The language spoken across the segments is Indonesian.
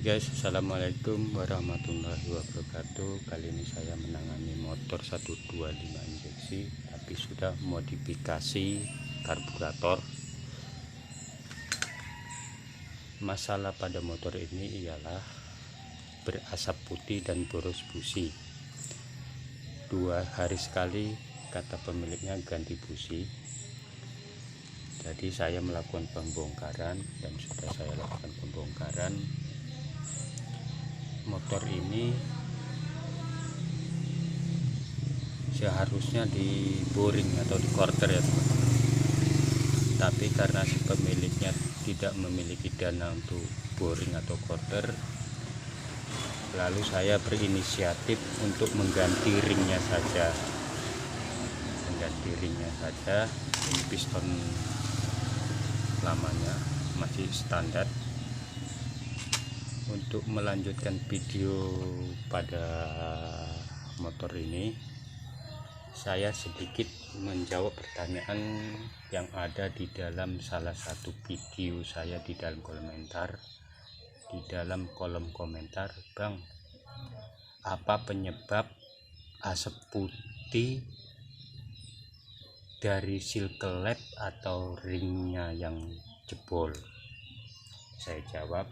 guys, assalamualaikum warahmatullahi wabarakatuh. Kali ini saya menangani motor 125 injeksi, tapi sudah modifikasi karburator. Masalah pada motor ini ialah berasap putih dan boros busi. 2 hari sekali kata pemiliknya ganti busi. Jadi saya melakukan pembongkaran dan sudah saya lakukan pembongkaran. Motor ini seharusnya di boring atau di quarter ya teman-teman, tapi karena si pemiliknya tidak memiliki dana untuk boring atau quarter, lalu saya berinisiatif untuk mengganti ringnya saja. Ini piston lamanya masih standar. Untuk melanjutkan video pada motor ini, saya sedikit menjawab pertanyaan yang ada di dalam salah satu video saya di dalam kolom komentar. Bang, apa penyebab asap putih dari seal klep atau ringnya yang jebol? Saya jawab,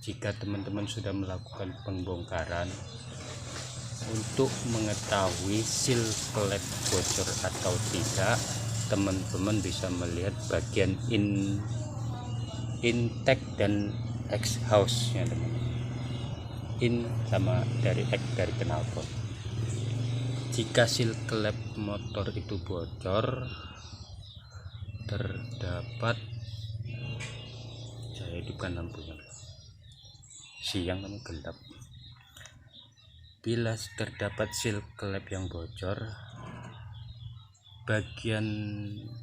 jika teman-teman sudah melakukan pembongkaran, untuk mengetahui seal klep bocor atau tidak, teman-teman bisa melihat bagian intake dan exhaust nya teman-teman. In sama dari knalpot. Jika seal klep motor itu bocor, terdapat, saya hidupkan lampunya, siang kan gelap. Bila terdapat seal klep yang bocor, bagian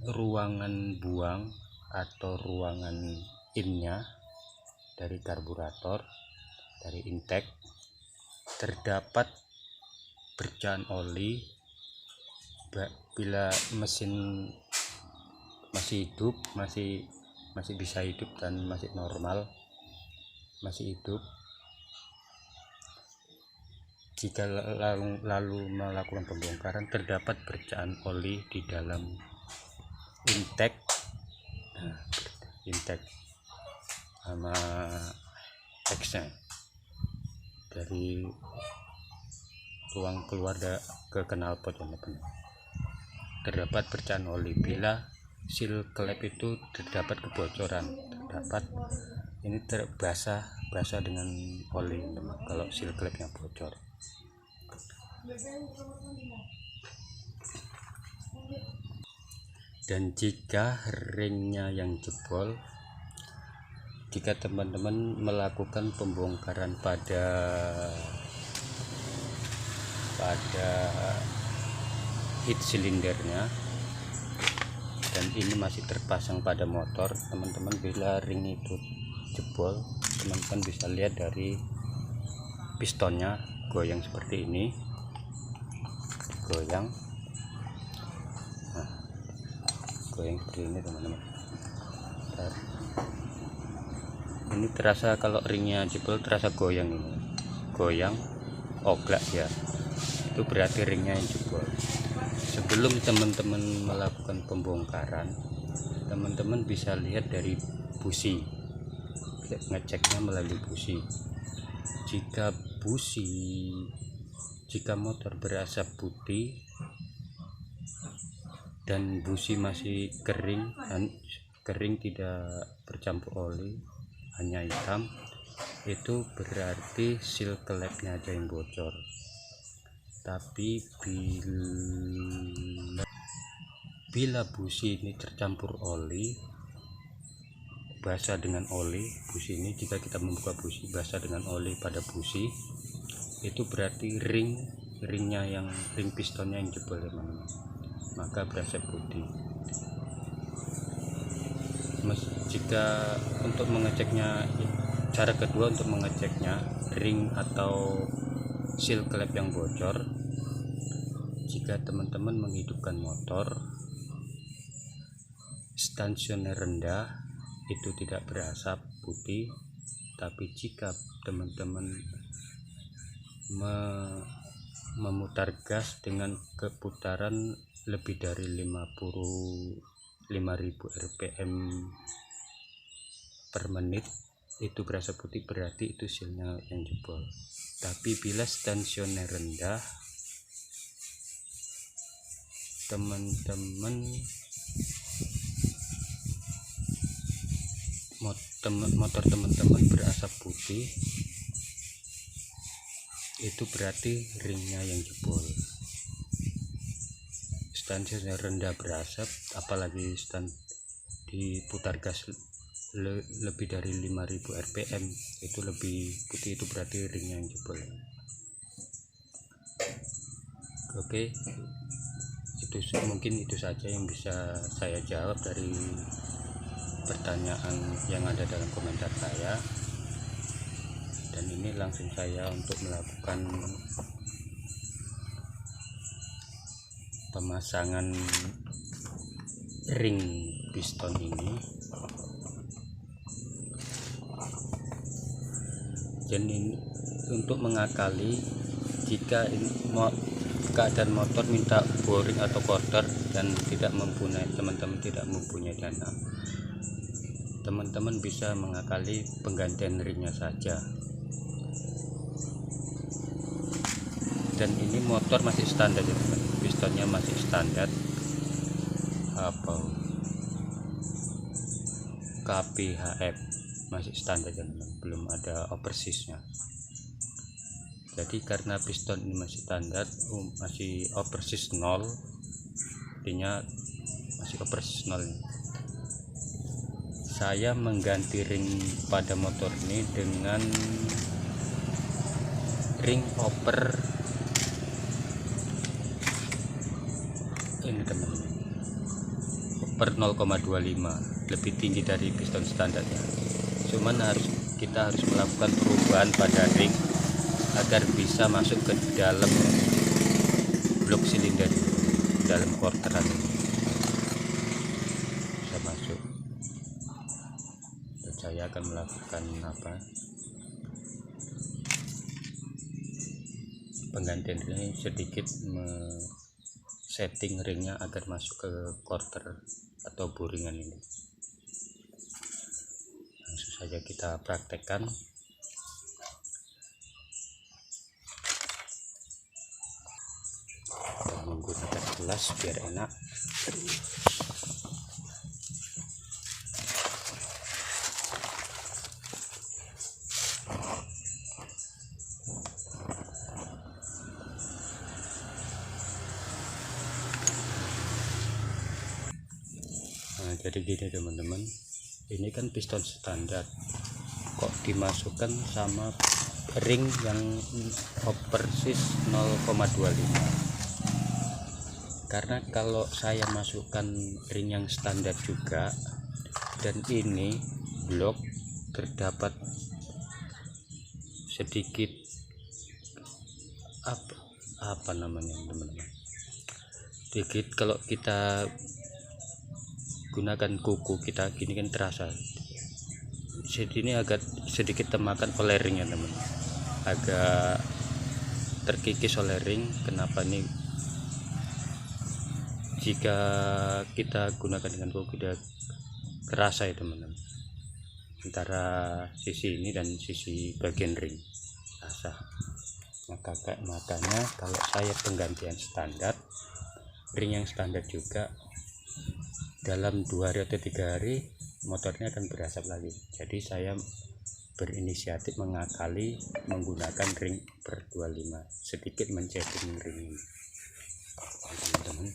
ruangan buang atau ruangan innya dari karburator, dari intake, terdapat bercahan oli. Bila mesin masih hidup, masih bisa hidup dan masih normal, masih hidup, jika lalu melakukan pembongkaran, terdapat bercahan oli di dalam intake, sama X-nya dari ruang keluar ke knalpot, terdapat bercahan oli. Bila seal klep itu terdapat kebocoran, ini basah dengan oli kalau seal klepnya bocor. Dan jika ringnya yang jebol, jika teman-teman melakukan pembongkaran pada heat silindernya dan ini masih terpasang pada motor, teman-teman, bila ring itu jebol, teman-teman bisa lihat dari pistonnya goyang seperti ini, goyang seperti ini teman-teman. Ini terasa, kalau ringnya jebol terasa goyang, ini goyang oglak ya, itu berarti ringnya yang jebol. Sebelum teman-teman melakukan pembongkaran, teman-teman bisa lihat dari busi, ngeceknya melalui busi. Jika motor berasap putih dan busi masih kering tidak bercampur oli, hanya hitam, itu berarti seal klepnya aja yang bocor. Tapi bila busi ini tercampur oli, basah dengan oli, busi ini, jika kita membuka busi basah dengan oli pada busi, itu berarti ring pistonnya yang jebol teman-teman, maka berasap putih. Jika untuk mengeceknya, cara kedua untuk mengeceknya ring atau seal klep yang bocor, jika teman-teman menghidupkan motor stasioner rendah, itu tidak berasap putih, Tapi jika teman-teman memutar gas dengan keputaran lebih dari 55.000 rpm per menit, itu berasa putih, berarti itu silnya yang jebol. Tapi bila tensioner rendah, motor teman-teman berasap putih, itu berarti ringnya yang jebol. Tensioner rendah berasap, apalagi diputar gas lebih dari 5.000 rpm, itu lebih putih, itu berarti ringnya yang jebol. Oke, itu mungkin itu saja yang bisa saya jawab dari pertanyaan yang ada dalam komentar saya. Dan ini langsung saya untuk melakukan pemasangan ring piston ini. Dan ini untuk mengakali jika keadaan motor minta boring atau quarter dan teman-teman tidak mempunyai dana, teman-teman bisa mengakali penggantian ringnya saja. Dan ini motor masih standar ya teman, pistonnya masih standar KPHF, masih standar ya teman, belum ada overseasnya. Jadi karena piston ini masih standar, masih overseas 0, artinya masih overseas 0. Saya mengganti ring pada motor ini dengan ring over ini teman-teman, per 0,25, lebih tinggi dari piston standarnya. Cuman kita harus melakukan perubahan pada ring agar bisa masuk ke dalam blok silinder, dalam quarteran bisa masuk. Dan saya akan melakukan penggantian ring, sedikit setting ringnya agar masuk ke quarter atau buringan ini. Langsung saja kita praktekkan. Kita menggunakan gelas biar enak. Jadi gini teman-teman, ini kan piston standar, kok dimasukkan sama ring yang overseas 0,25. Karena kalau saya masukkan ring yang standar juga, dan ini blok terdapat sedikit apa namanya teman-teman, sedikit kalau kita gunakan kuku kita gini kan terasa. Jadi ini agak sedikit temakan oleh ring ya teman, agak terkikis oleh ring. Kenapa ini? Jika kita gunakan dengan kuku tidak terasa ya teman-teman, antara sisi ini dan sisi bagian ring terasa. Makanya kalau saya penggantian standar, ring yang standar juga, dalam 2 hari atau 3 hari motornya akan berasap lagi. Jadi saya berinisiatif mengakali menggunakan ring per 25, sedikit menceting ring ini teman-teman.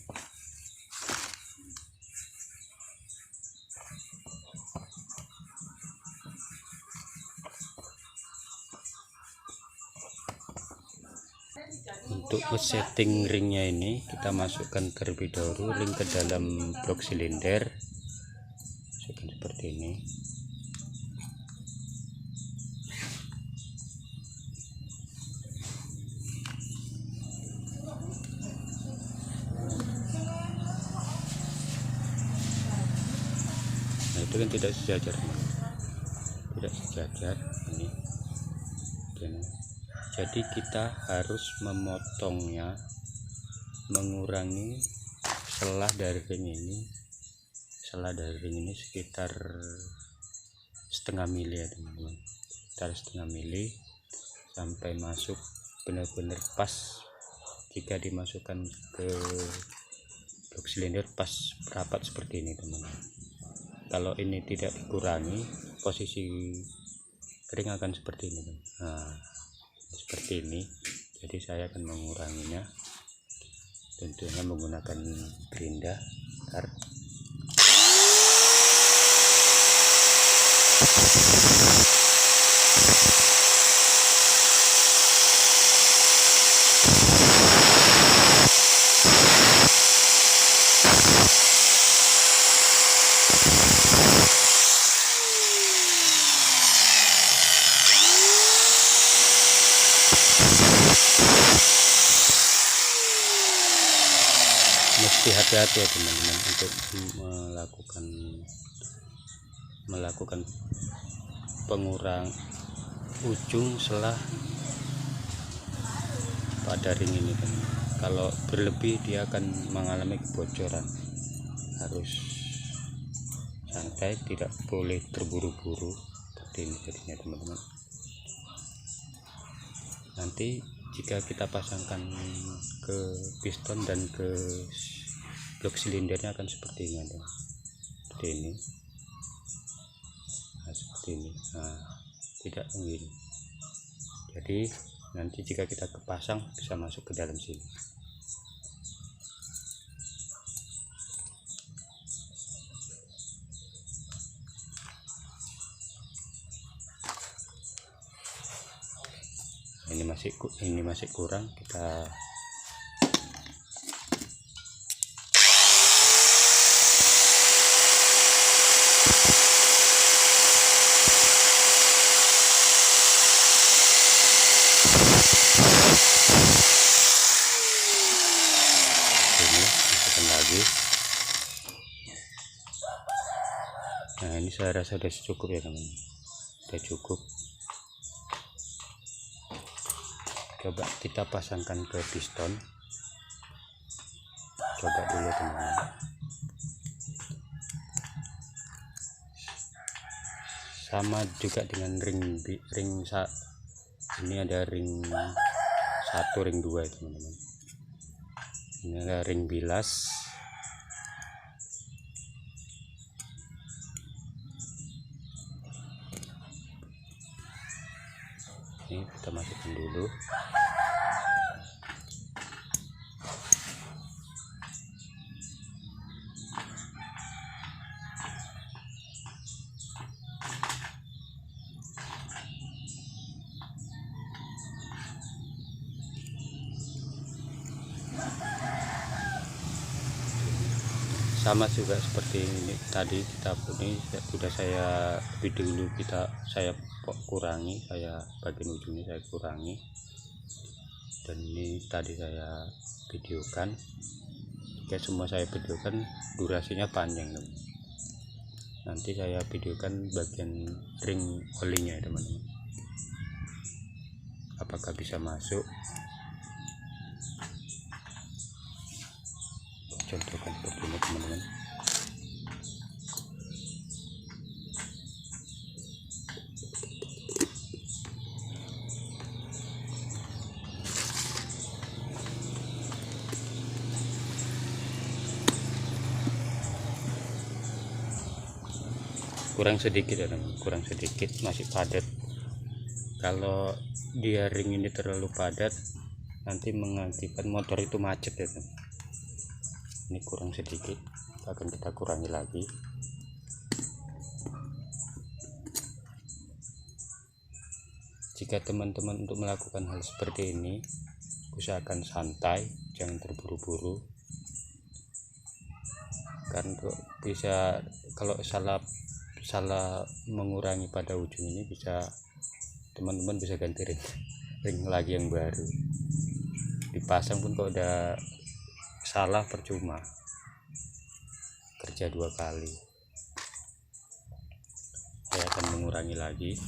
Untuk setting ringnya ini kita masukkan terlebih dahulu ring ke dalam blok silinder, seperti ini. Nah itu kan tidak sejajar, tidak sejajar ini. Jadi kita harus memotongnya, mengurangi selah dari ring ini sekitar setengah mili ya teman-teman, sekitar setengah mili sampai masuk benar-benar pas. Jika dimasukkan ke blok silinder pas rapat seperti ini teman-teman. Kalau ini tidak dikurangi, posisi ring akan seperti ini teman. Nah, seperti ini. Jadi saya akan menguranginya, tentunya menggunakan gerinda. Mesti hati-hati ya teman-teman untuk melakukan pengurang ujung selah pada ring ini teman. Kalau berlebih dia akan mengalami kebocoran. Harus santai, tidak boleh terburu-buru seperti ini jadinya teman-teman. Nanti jika kita pasangkan ke piston dan ke blok silindernya akan seperti ini, seperti ini. Nah, seperti ini. Nah, tidak begini. Jadi nanti jika kita kepasang bisa masuk ke dalam sini. Ini masih kurang, kita masukkan lagi. Nah, ini saya rasa sudah cukup ya teman-teman, sudah cukup. Coba kita pasangkan ke piston, coba dulu teman-teman. Sama juga dengan ring ini ada ring 1, ring 2 ya teman-teman. Ini ada ring bilas. Ini kita masukkan dulu. Sama juga seperti ini tadi, ini sudah saya lebih dulu saya kurangi, saya bagian ujungnya saya kurangi, dan ini tadi saya videokan. Jika semua saya videokan durasinya panjang teman. Nanti saya videokan bagian ring olinya ya teman-teman, apakah bisa masuk. Contohkan seperti ini teman-teman. Kurang sedikit ya teman, kurang sedikit, masih padat. Kalau dia ring ini terlalu padat nanti mengakibatkan motor itu macet ya teman. Ini kurang sedikit, akan kita kurangi lagi. Jika teman-teman untuk melakukan hal seperti ini, usahakan santai, jangan terburu-buru, karena bisa kalau salah mengurangi pada ujung ini, bisa teman-teman bisa ganti ring lagi yang baru. Dipasang pun kalau udah salah percuma, kerja 2 kali. saya akan mengurangi lagi.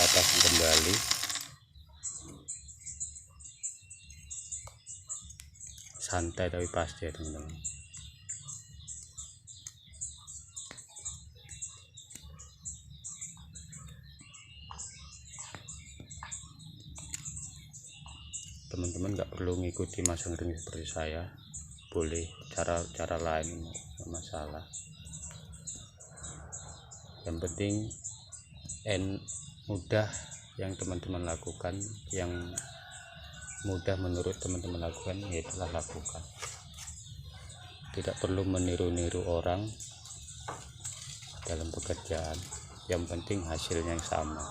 Atas kembali, santai tapi pasti ya teman-teman. Teman-teman nggak perlu ngikuti masang ring seperti saya, boleh cara lain, nggak masalah. Yang penting mudah yang teman-teman lakukan, yang mudah menurut teman-teman lakukan, ya itulah lakukan. Tidak perlu meniru-niru orang dalam pekerjaan, yang penting hasilnya yang sama.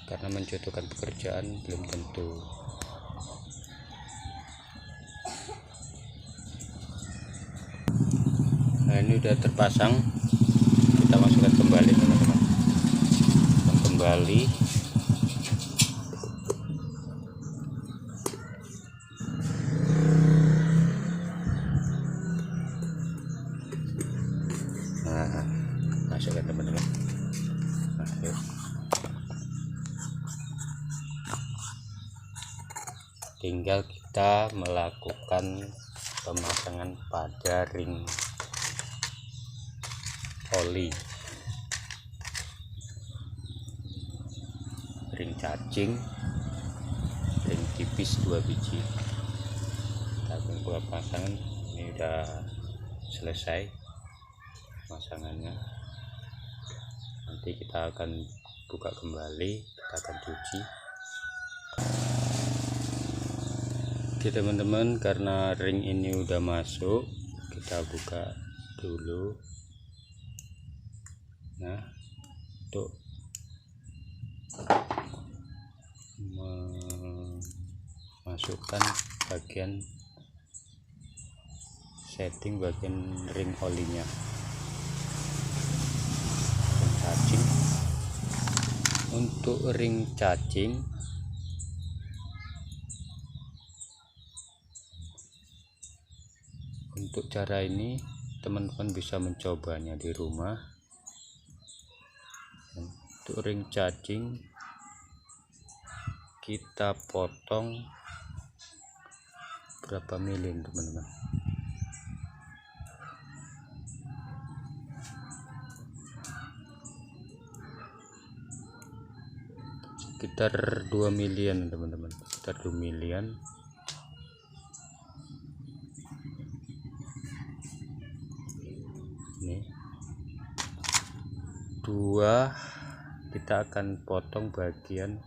Karena mencontohkan pekerjaan belum tentu. Nah, ini udah terpasang, kita masukkan kembali teman-teman. Kembali, nah masukkan teman-teman. Nah, yuk. Tinggal kita melakukan pemasangan pada ring oli, ring cacing, ring tipis 2 biji. Kita buat pasangan, ini udah selesai pemasangannya. Nanti kita akan buka kembali, kita akan cuci. Oke teman-teman, karena ring ini udah masuk, kita buka dulu. Nah, untuk memasukkan bagian setting bagian ring olinya, ring cacing. Untuk ring cacing, untuk cara ini teman-teman bisa mencobanya di rumah. Untuk ring cacing kita potong berapa mili teman-teman? Sekitar 2 milian teman-teman, sekitar 2 milian. Ini 2 kita akan potong bagian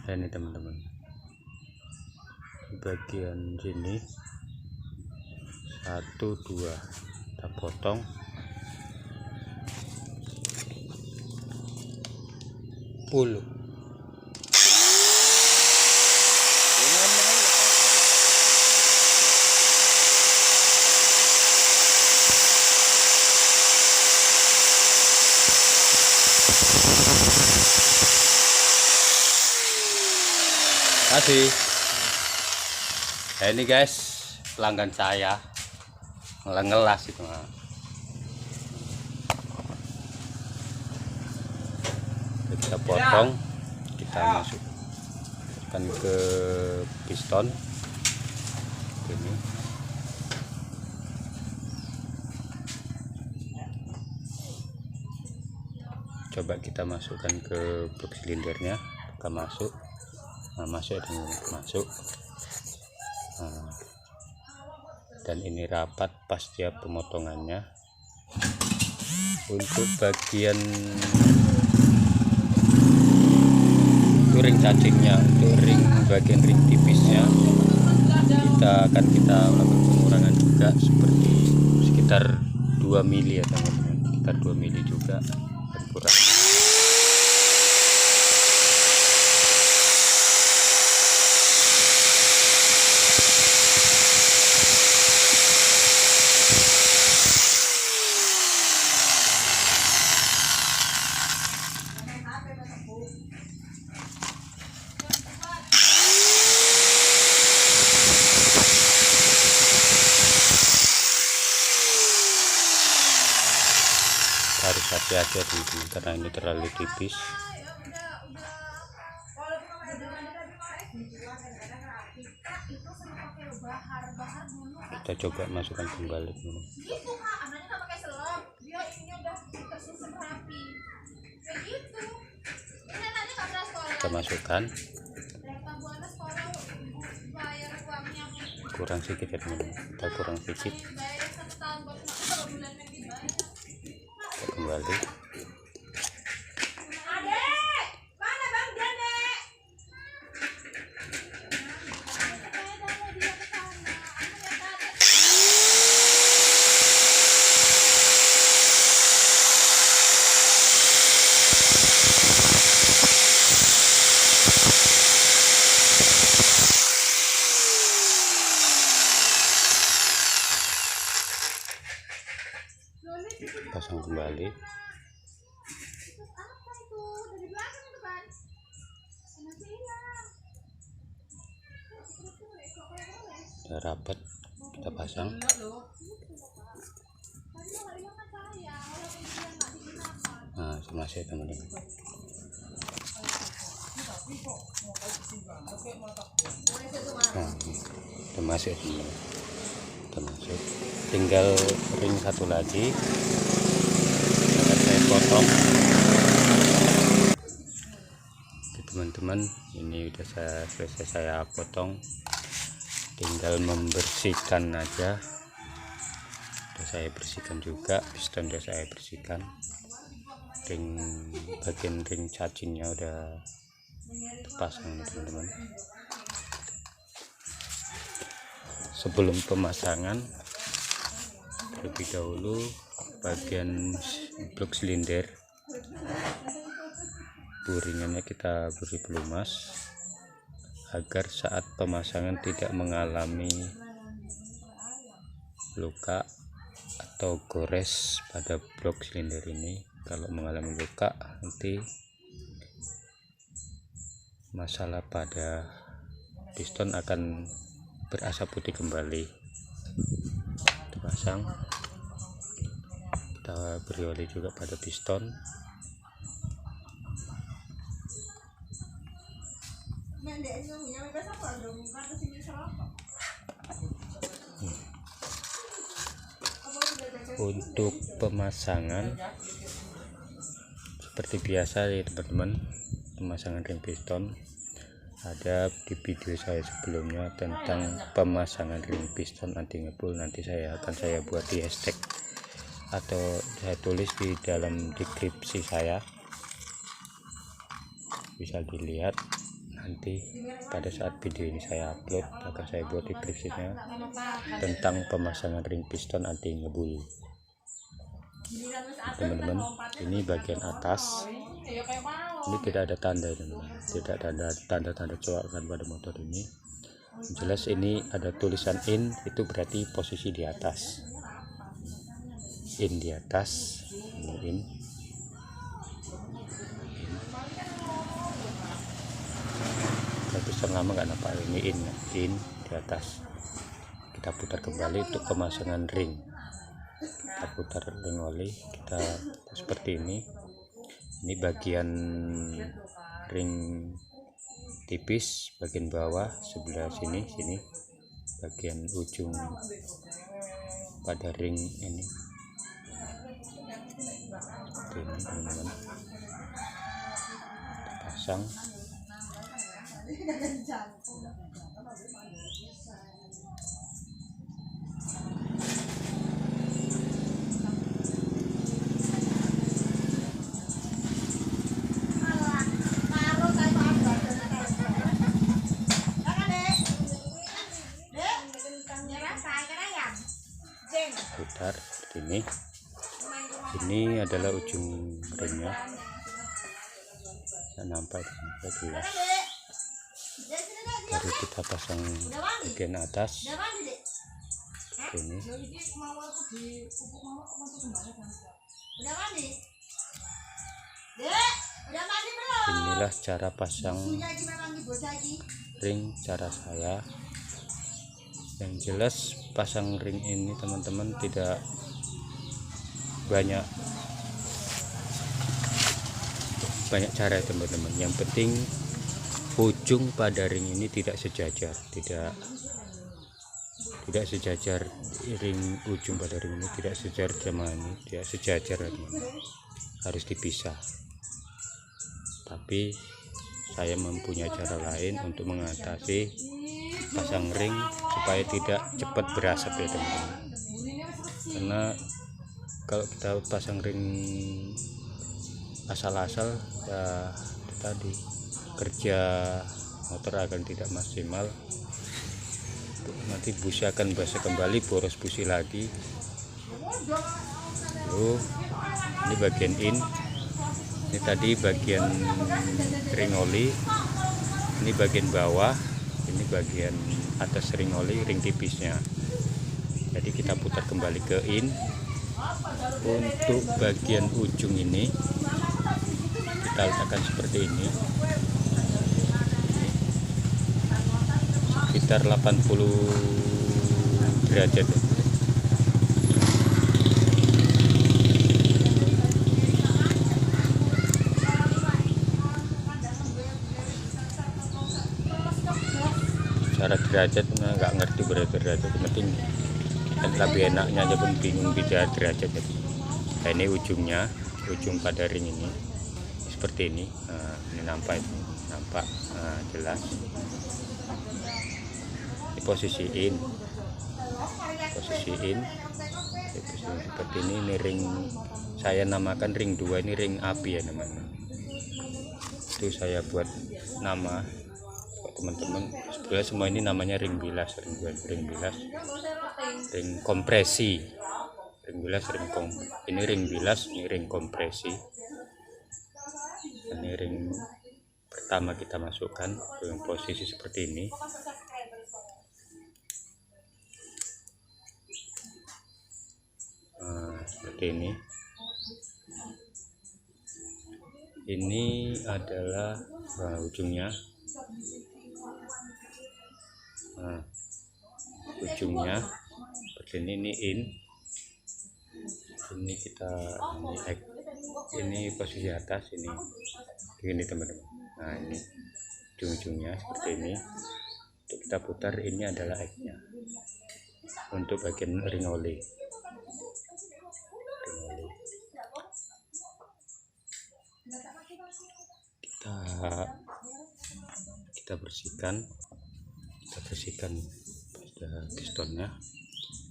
ini teman-teman, bagian sini 1 2 kita potong. Puluh kasih. Nah, ini guys pelanggan saya ngelas itu. Kita potong, kita masukkan ke piston ini. Coba kita masukkan ke blok silindernya, kita masuk. Nah, masuk dan masuk. Nah, dan ini rapat pas dia pemotongannya. Untuk bagian ring cacingnya, untuk bagian ring tipisnya kita lakukan pengurangan juga. juga seperti sekitar 2 mili ya teman-teman, sekitar 2 mili juga berkurang. Harus hati-hati teman-teman karena ini terlalu tipis. Kita coba masukkan kembali dulu. Kita masukkan, kurang sedikit ya teman-teman, kita kurang sedikit. Kembali. Pasang kembali. Udah rapat, kita pasang. Nah, masih teman-teman. Nah, udah masuk teman-teman. Udah masuk. Tinggal ring satu lagi. Akan saya potong. Teman-teman, ini udah selesai saya potong, tinggal membersihkan aja. Udah saya bersihkan juga, piston udah saya bersihkan, bagian ring cacingnya udah terpasang teman-teman. Sebelum pemasangan, terlebih dahulu bagian blok silinder buringannya kita beri pelumas agar saat pemasangan tidak mengalami luka atau gores pada blok silinder ini. Kalau mengalami luka, nanti masalah pada piston akan berasap putih kembali. Kita pasang, kita beri oli juga pada piston. Untuk pemasangan seperti biasa ya teman-teman, pemasangan ring piston ada di video saya sebelumnya tentang pemasangan ring piston anti ngebul. Nanti akan saya buat di hashtag atau saya tulis di dalam deskripsi saya, bisa dilihat nanti pada saat video ini saya upload. Akan saya buat deskripsinya tentang pemasangan ring piston anti ngebul. Teman-teman, ini bagian atas, ini tidak ada tanda teman-teman, tidak ada tanda-tanda coakan pada motor ini. Jelas ini ada tulisan in, itu berarti posisi di atas, in di atas, ini in. Piston lama nggak nampak, ini in di atas. Kita putar kembali untuk pemasangan ring. Kita putar ring oli, kita seperti ini. Ini bagian ring tipis, bagian bawah sebelah sini, bagian ujung pada ring ini. Seperti ini teman-teman. Kita pasang. datar seperti ini. Ini adalah ujung ringnya, nggak nampak jelas. Baru kita pasang bagian atas ini. Inilah cara pasang ring cara saya. Yang jelas pasang ring ini teman-teman tidak banyak cara teman-teman. Yang penting ujung pada ring ini tidak sejajar, tidak sejajar. Ring ujung pada ring ini tidak sejajar sama ini, tidak sejajar, harus dipisah. Tapi saya mempunyai cara lain untuk mengatasi pasang ring supaya tidak cepat berasap ya teman-teman. Karena kalau kita pasang ring asal-asal ya itu tadi, kerja motor akan tidak maksimal. Nanti busi akan basah kembali, boros busi lagi. Lalu ini bagian in, ini tadi bagian ring oli, ini bagian bawah, ini bagian atas ring oli, ring tipisnya. Jadi kita putar kembali ke in. Untuk bagian ujung ini kita letakkan seperti ini, sekitar 80 derajat. Cara derajat nggak ngerti berapa derajat, penting kan lebih enaknya aja pun bingung beda derajat. Nah, ini ujungnya, ujung pada ring ini seperti ini. Nah, ini nampak jelas. Ini posisiin seperti ini. Ini ring, saya namakan ring 2, ini ring api ya namanya. Itu saya buat nama teman-teman. Sebenarnya semua ini namanya ring bilas, ring bilas, ring kompresi, ring bilas, ini ring bilas, ini ring kompresi. Ini ring pertama kita masukkan dengan posisi seperti ini. Nah, seperti ini. Ini adalah ujungnya. Nah, ujungnya seperti ini in. Ini kita ini posisi atas ini teman-teman. Nah, ini ujung-ujungnya seperti ini. Untuk kita putar, ini adalah X-nya. Untuk bagian ring oli. Kita bersihkan pada pistonnya.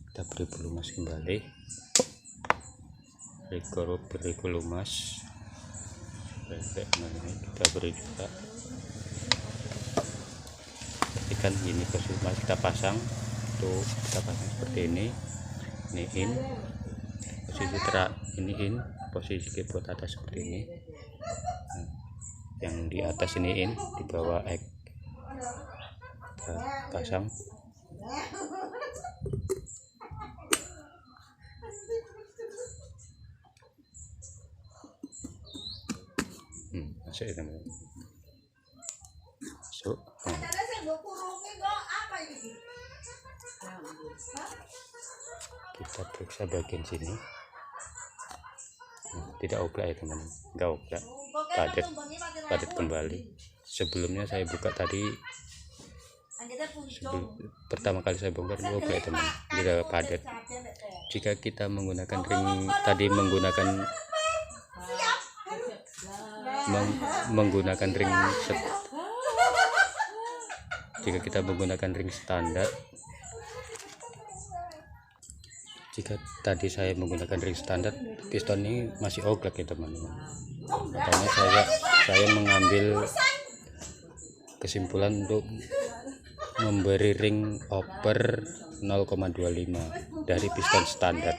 Kita beri pelumas kembali, beri pelumas. Kita beri juga, perhatikan ini posisi kita pasang. Tuh, kita pasang seperti ini in, posisi ini in, posisi keyboard atas seperti ini. Nah, yang di atas ini in, di bawah X. Kita pasang. Masuk ya teman-teman, masuk. Kita periksa bagian sini. Tidak oblak ya teman-teman, enggak oblak, padat kembali. Sebelumnya saya buka tadi, pertama kali saya bongkar ini oblak ya teman, tidak padat. Jika kita menggunakan ring tadi, jika kita menggunakan ring standar, jika tadi saya menggunakan ring standar, piston ini masih oglak ya teman-teman. Makanya saya mengambil kesimpulan untuk memberi ring over 0,25. dari piston standar.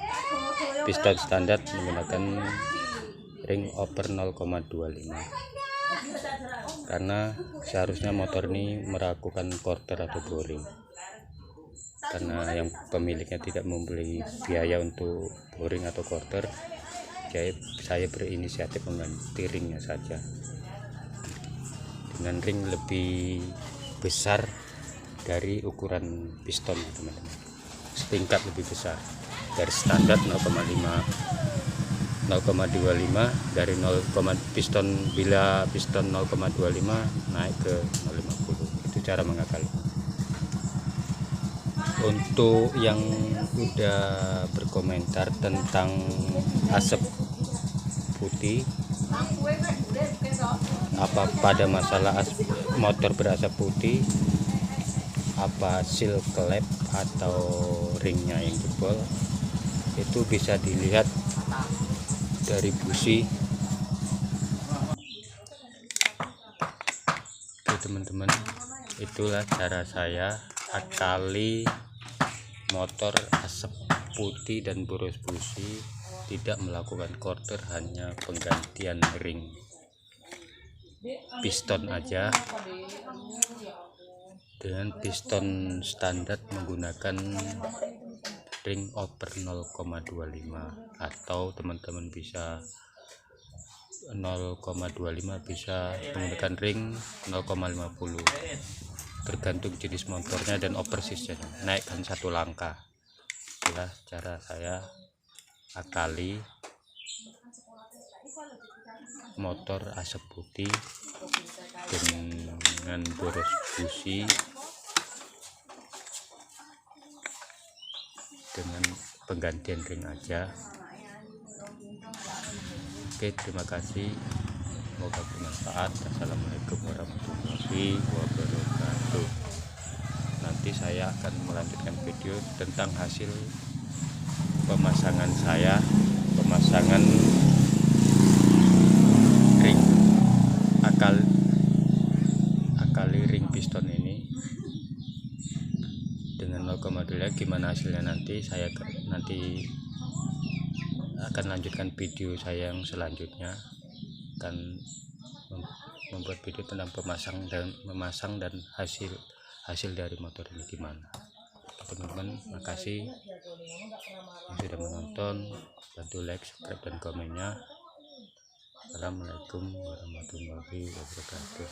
Piston standar menggunakan ring oper 0,25, karena seharusnya motor ini melakukan quarter atau boring. Karena yang pemiliknya tidak membeli biaya untuk boring atau quarter, jadi saya berinisiatif mengganti ringnya saja dengan ring lebih besar dari ukuran piston, teman-teman, setingkat lebih besar dari standar 0,25 dari 0, piston, bila piston 0,25 naik ke 0,50. Itu cara mengakali. Untuk yang udah berkomentar tentang asap putih, apa pada masalah motor berasap putih, apa seal klep atau ringnya yang jebol, itu bisa dilihat dari busi. Oke teman-teman, itulah cara saya akali motor asap putih dan boros busi, tidak melakukan quarter, hanya penggantian ring piston aja dengan piston standar menggunakan ring oper 0,25, atau teman-teman bisa 0,25 bisa menggunakan ring 0,50, tergantung jenis motornya dan opersisnya. Naikkan satu langkah. Itulah cara saya akali motor asap putih dengan boros busi dengan penggantian ring aja. Oke, terima kasih, semoga bermanfaat. Assalamualaikum warahmatullahi wabarakatuh. Nanti saya akan melanjutkan video tentang hasil pemasangan saya, pemasangan ring akali ring piston ini dengan 0,2. Gimana hasilnya nanti saya akan lanjutkan video saya yang selanjutnya, akan membuat video tentang memasang dan hasil dari motor ini gimana. Teman-teman, makasih yang sudah menonton, bantu like, subscribe, dan komennya. Assalamualaikum warahmatullahi wabarakatuh.